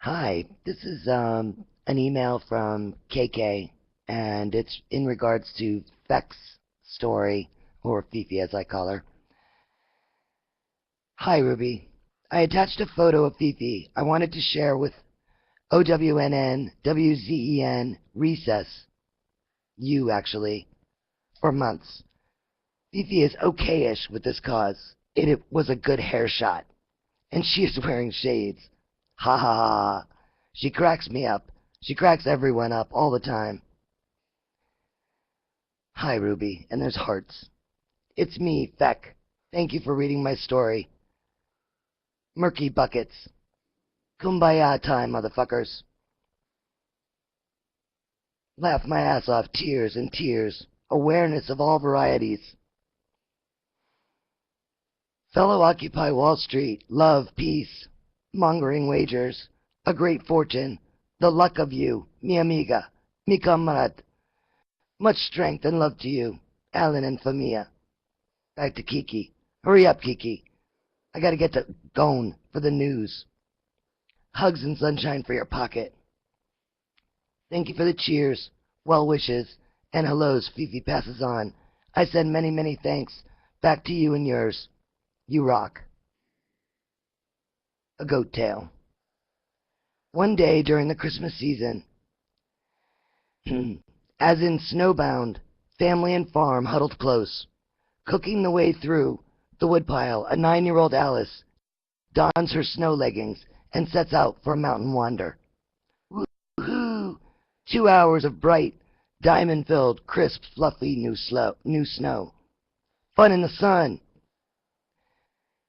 Hi, this is an email from KK, and it's in regards to Fekixe story, or Fifi as I call her. Hi, Ruby. I attached a photo of Fifi I wanted to share with OWNN, WZEN, Recess, you actually, for months. Fifi is okay-ish with this cause. It was a good hair shot, and she is wearing shades. Ha ha ha. She cracks me up. She cracks everyone up all the time. Hi, Ruby, and there's hearts. It's me, Feck. Thank you for reading my story. Murky buckets. Kumbaya time, motherfuckers. Laugh my ass off, tears and tears. Awareness of all varieties. Fellow Occupy Wall Street, love, peace, mongering wagers, a great fortune, the luck of you, mi amiga, mi comrade. Much strength and love to you, Alan and Famia. Back to Kiki. Hurry up, Kiki. I gotta get to going for the news. Hugs and sunshine for your pocket. Thank you for the cheers, well wishes, and hellos Fifi passes on. I send many, many thanks back to you and yours. You rock. A goat tale. One day during the Christmas season, as in snowbound, family and farm huddled close. Cooking the way through the woodpile, a 9-year-old Alice dons her snow leggings and sets out for a mountain wander. Woo-hoo! 2 hours of bright, diamond-filled, crisp, fluffy new snow. Fun in the sun.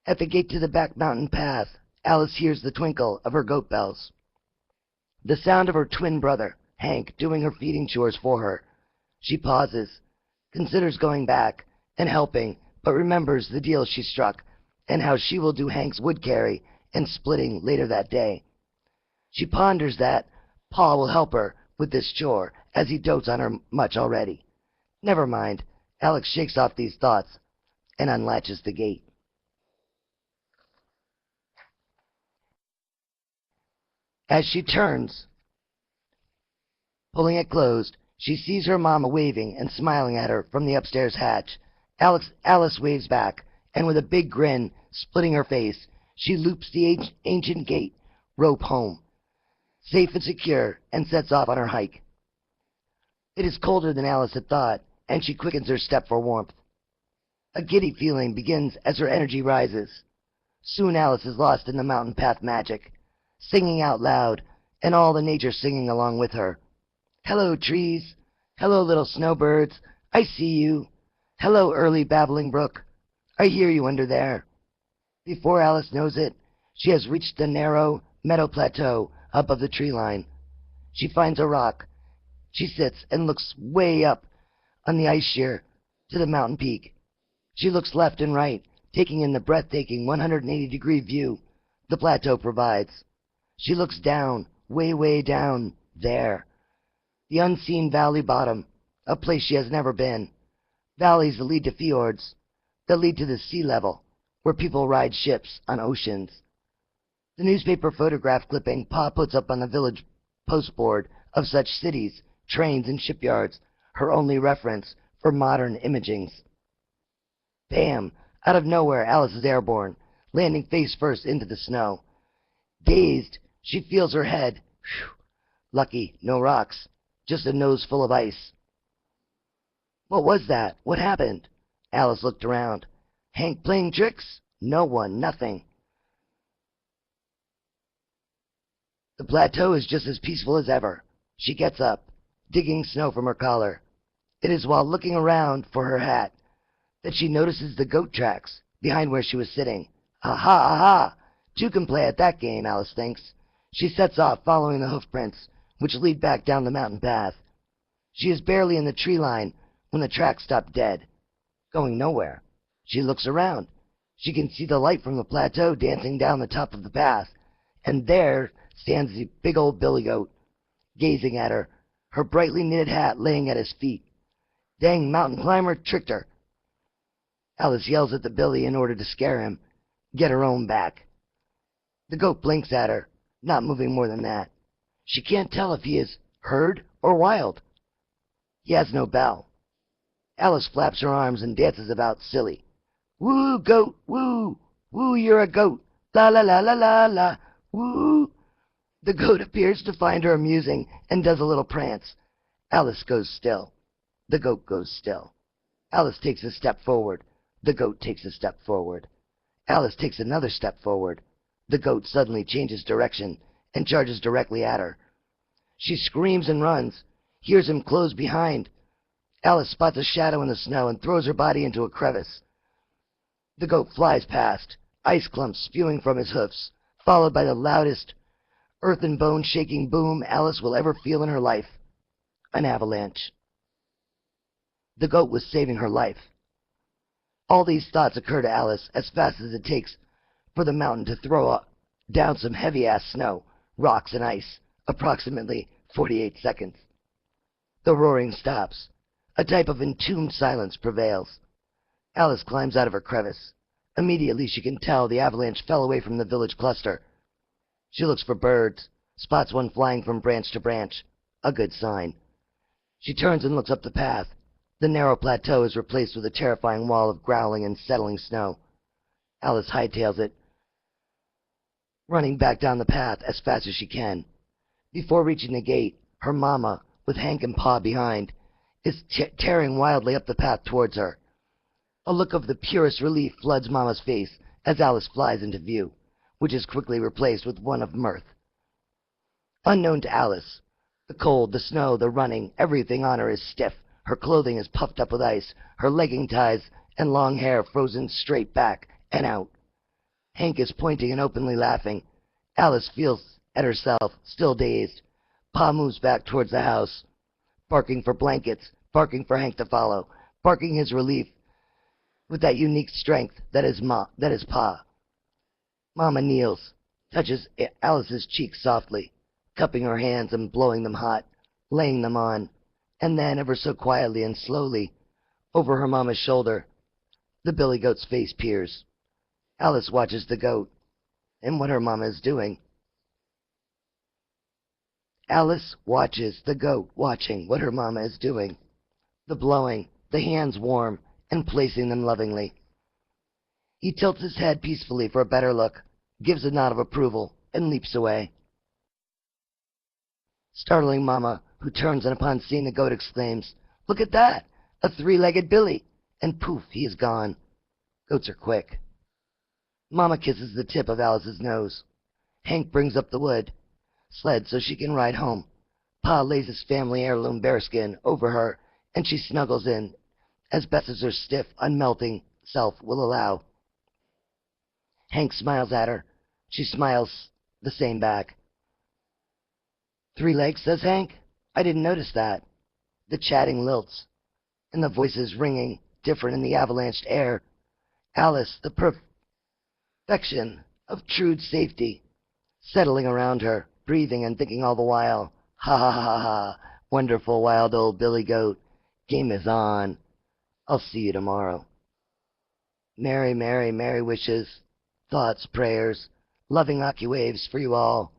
At the gate to the back mountain path, Alice hears the twinkle of her goat bells. The sound of her twin brother, Hank, doing her feeding chores for her. She pauses, considers going back and helping, but remembers the deal she struck and how she will do Hank's wood carry and splitting later that day. She ponders that Pa will help her with this chore, as he dotes on her much already. Never mind, Alex shakes off these thoughts and unlatches the gate. As she turns, pulling it closed, she sees her mama waving and smiling at her from the upstairs hatch. Alice waves back, and with a big grin splitting her face, she loops the ancient gate rope home, safe and secure, and sets off on her hike. It is colder than Alice had thought, and she quickens her step for warmth. A giddy feeling begins as her energy rises. Soon Alice is lost in the mountain path magic, singing out loud, and all the nature singing along with her. Hello, trees. Hello, little snowbirds. I see you. Hello, early babbling brook. I hear you under there. Before Alice knows it, she has reached the narrow meadow plateau above the tree line. She finds a rock. She sits and looks way up on the ice sheer to the mountain peak. She looks left and right, taking in the breathtaking 180-degree view the plateau provides. She looks down, way, way down there. The unseen valley bottom, a place she has never been. Valleys that lead to fjords, that lead to the sea level, where people ride ships on oceans. The newspaper photograph clipping Pa puts up on the village postboard of such cities, trains, and shipyards, her only reference for modern imagings. Bam! Out of nowhere, Alice is airborne, landing face first into the snow. Dazed, she feels her head. Whew. Lucky, no rocks, just a nose full of ice. What was that? What happened? Alice looked around. Hank playing tricks? No one, nothing. The plateau is just as peaceful as ever. She gets up, digging snow from her collar. It is while looking around for her hat that she notices the goat tracks behind where she was sitting. Aha, aha! Two can play at that game, Alice thinks. She sets off, following the hoof prints, which lead back down the mountain path. She is barely in the tree line when the tracks stop dead, going nowhere. She looks around. She can see the light from the plateau dancing down the top of the path, and there stands the big old billy goat, gazing at her, her brightly knitted hat laying at his feet. Dang mountain climber tricked her. Alice yells at the billy in order to scare him, get her own back. The goat blinks at her, not moving more than that. She can't tell if he is herd or wild. He has no bell. Alice flaps her arms and dances about silly. Woo, goat, woo! Woo, you're a goat! La la la la la la! Woo! The goat appears to find her amusing and does a little prance. Alice goes still. The goat goes still. Alice takes a step forward. The goat takes a step forward. Alice takes another step forward. The goat suddenly changes direction and charges directly at her. She screams and runs, hears him close behind. Alice spots a shadow in the snow and throws her body into a crevice. The goat flies past, ice clumps spewing from his hoofs, followed by the loudest earth and bone shaking boom Alice will ever feel in her life. An avalanche. The goat was saving her life. All these thoughts occur to Alice as fast as it takes for the mountain to throw down some heavy-ass snow, rocks, and ice, approximately 48 seconds. The roaring stops. A type of entombed silence prevails. Alice climbs out of her crevice. Immediately she can tell the avalanche fell away from the village cluster. She looks for birds, spots one flying from branch to branch. A good sign. She turns and looks up the path. The narrow plateau is replaced with a terrifying wall of growling and settling snow. Alice hightails it, running back down the path as fast as she can. Before reaching the gate, her mama, with Hank and Pa behind, is tearing wildly up the path towards her. A look of the purest relief floods Mama's face as Alice flies into view, which is quickly replaced with one of mirth. Unknown to Alice, the cold, the snow, the running, everything on her is stiff. Her clothing is puffed up with ice, her legging ties and long hair frozen straight back and out. Hank is pointing and openly laughing. Alice feels at herself, still dazed. Pa moves back towards the house, barking for blankets, barking for Hank to follow, barking his relief with that unique strength that is Pa. Mama kneels, touches Alice's cheek softly, cupping her hands and blowing them hot, laying them on, and then, ever so quietly and slowly, over her mama's shoulder, the billy goat's face peers. Alice watches the goat and what her mama is doing. Alice watches the goat watching what her mama is doing. The blowing, the hands warm, and placing them lovingly. He tilts his head peacefully for a better look, gives a nod of approval, and leaps away. Startling Mama, who turns and upon seeing the goat exclaims, "Look at that! A three-legged Billy!" And poof, he is gone. Goats are quick. Mama kisses the tip of Alice's nose. Hank brings up the wood sled so she can ride home. Pa lays his family heirloom bearskin over her, and she snuggles in as best as her stiff, unmelting self will allow. Hank smiles at her. She smiles the same back. "3 legs," says Hank. "I didn't notice that." The chatting lilts, and the voices ringing different in the avalanched air. Alice, the perfection of Trude's safety, settling around her, breathing and thinking all the while, "Ha ha ha ha, wonderful wild old Billy Goat, game is on. I'll see you tomorrow." Merry, merry, merry wishes, thoughts, prayers, loving AccuWaves for you all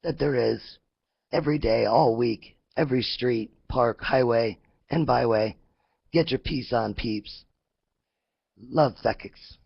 that there is, every day, all week, every street, park, highway, and byway. Get your peace on, peeps. Love, Fekixe.